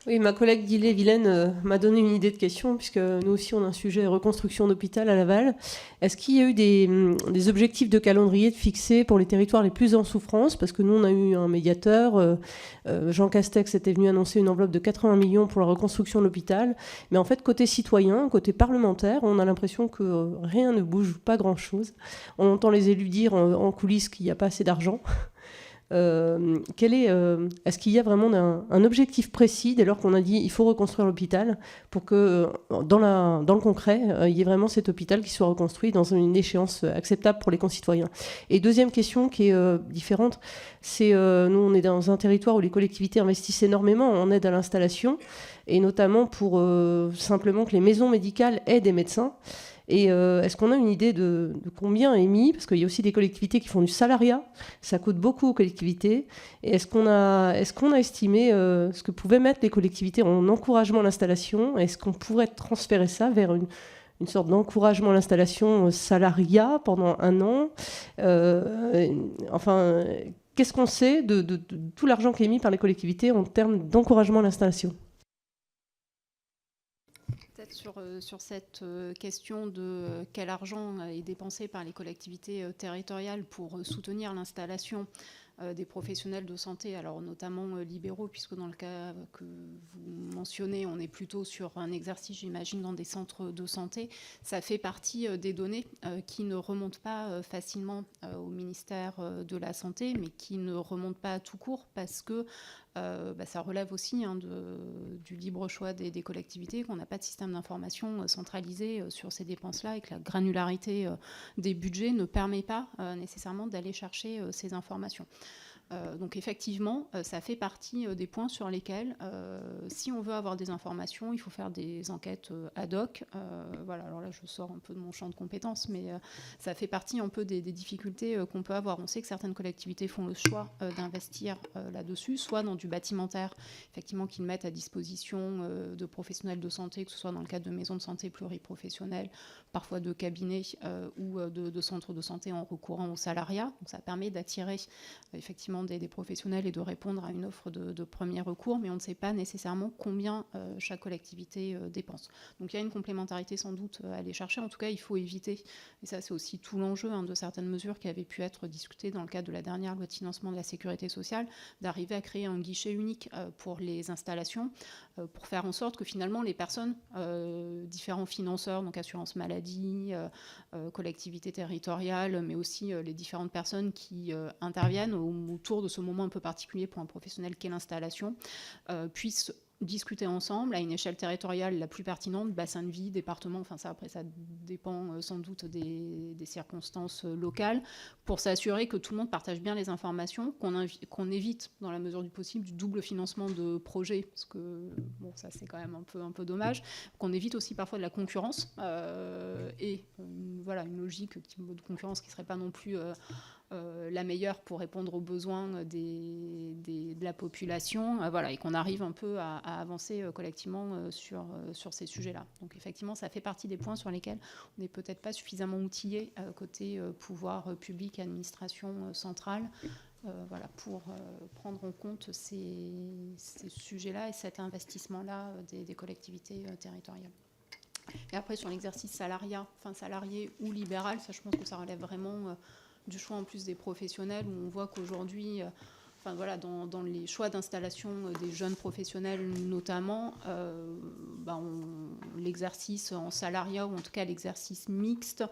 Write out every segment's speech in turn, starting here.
Oui, ma collègue Guillet-Vilaine m'a donné une idée de question, puisque nous aussi on a un sujet reconstruction d'hôpital à Laval. Est-ce qu'il y a eu des objectifs de calendrier de fixés pour les territoires les plus en souffrance? Parce que nous on a eu un médiateur, Jean Castex était venu annoncer une enveloppe de 80 millions pour la reconstruction de l'hôpital. Mais en fait, côté citoyen, côté parlementaire, on a l'impression que rien ne bouge, pas grand-chose. On entend les élus dire en coulisses qu'il n'y a pas assez d'argent. Est-ce qu'il y a vraiment un objectif précis dès lors qu'on a dit il faut reconstruire l'hôpital pour que dans le concret, il y ait vraiment cet hôpital qui soit reconstruit dans une échéance acceptable pour les concitoyens? Et deuxième question qui est différente, c'est nous on est dans un territoire où les collectivités investissent énormément en aide à l'installation et notamment pour simplement que les maisons médicales aient des médecins. Et est-ce qu'on a une idée de combien est mis? Parce qu'il y a aussi des collectivités qui font du salariat. Ça coûte beaucoup aux collectivités. Et est-ce qu'on a estimé ce que pouvaient mettre les collectivités en encouragement à l'installation? Est-ce qu'on pourrait transférer ça vers une sorte d'encouragement à l'installation salariat pendant 1 an? Enfin, qu'est-ce qu'on sait de tout l'argent qui est mis par les collectivités en termes d'encouragement à l'installation? Sur cette question de quel argent est dépensé par les collectivités territoriales pour soutenir l'installation des professionnels de santé, alors notamment libéraux, puisque dans le cas que vous mentionnez, on est plutôt sur un exercice, j'imagine, dans des centres de santé. Ça fait partie des données qui ne remontent pas facilement au ministère de la Santé, mais qui ne remontent pas tout court parce que ça relève aussi du libre choix des collectivités, qu'on n'a pas de système d'information centralisé sur ces dépenses-là et que la granularité des budgets ne permet pas nécessairement d'aller chercher ces informations. Donc effectivement, ça fait partie des points sur lesquels, si on veut avoir des informations, il faut faire des enquêtes ad hoc. Voilà, alors là, je sors un peu de mon champ de compétences, mais ça fait partie un peu des difficultés qu'on peut avoir. On sait que certaines collectivités font le choix d'investir là-dessus, soit dans du bâtimentaire, effectivement, qu'ils mettent à disposition de professionnels de santé, que ce soit dans le cadre de maisons de santé pluriprofessionnelles, parfois de cabinets ou de centres de santé en recourant au salariat. Donc ça permet d'attirer effectivement des professionnels et de répondre à une offre de premier recours, mais on ne sait pas nécessairement combien chaque collectivité dépense. Donc il y a une complémentarité sans doute à aller chercher. En tout cas, il faut éviter, et ça c'est aussi tout l'enjeu de certaines mesures qui avaient pu être discutées dans le cadre de la dernière loi de financement de la sécurité sociale, d'arriver à créer un guichet unique pour les installations, pour faire en sorte que finalement les personnes, différents financeurs, donc assurance maladie, collectivités territoriales, mais aussi les différentes personnes qui interviennent autour de ce moment un peu particulier pour un professionnel qu'est l'installation, puissent discuter ensemble à une échelle territoriale la plus pertinente, bassin de vie, département, enfin ça après ça dépend sans doute des circonstances locales, pour s'assurer que tout le monde partage bien les informations, qu'on évite dans la mesure du possible du double financement de projets, parce que bon ça c'est quand même un peu dommage, qu'on évite aussi parfois de la concurrence et voilà une logique de concurrence qui serait pas non plus la meilleure pour répondre aux besoins de la population, voilà, et qu'on arrive un peu à avancer collectivement sur ces sujets-là. Donc effectivement, ça fait partie des points sur lesquels on n'est peut-être pas suffisamment outillé côté pouvoir public, administration centrale, voilà, pour prendre en compte ces sujets-là et cet investissement-là des collectivités territoriales. Et après, sur l'exercice salarié ou libéral, ça, je pense que ça relève vraiment du choix en plus des professionnels, où on voit qu'aujourd'hui, voilà, dans les choix d'installation des jeunes professionnels notamment, l'exercice en salariat, ou en tout cas l'exercice mixte,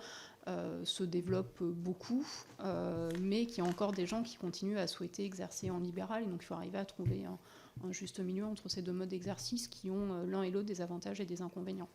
se développe beaucoup, mais qu'il y a encore des gens qui continuent à souhaiter exercer en libéral, et donc il faut arriver à trouver un juste milieu entre ces deux modes d'exercice qui ont l'un et l'autre des avantages et des inconvénients.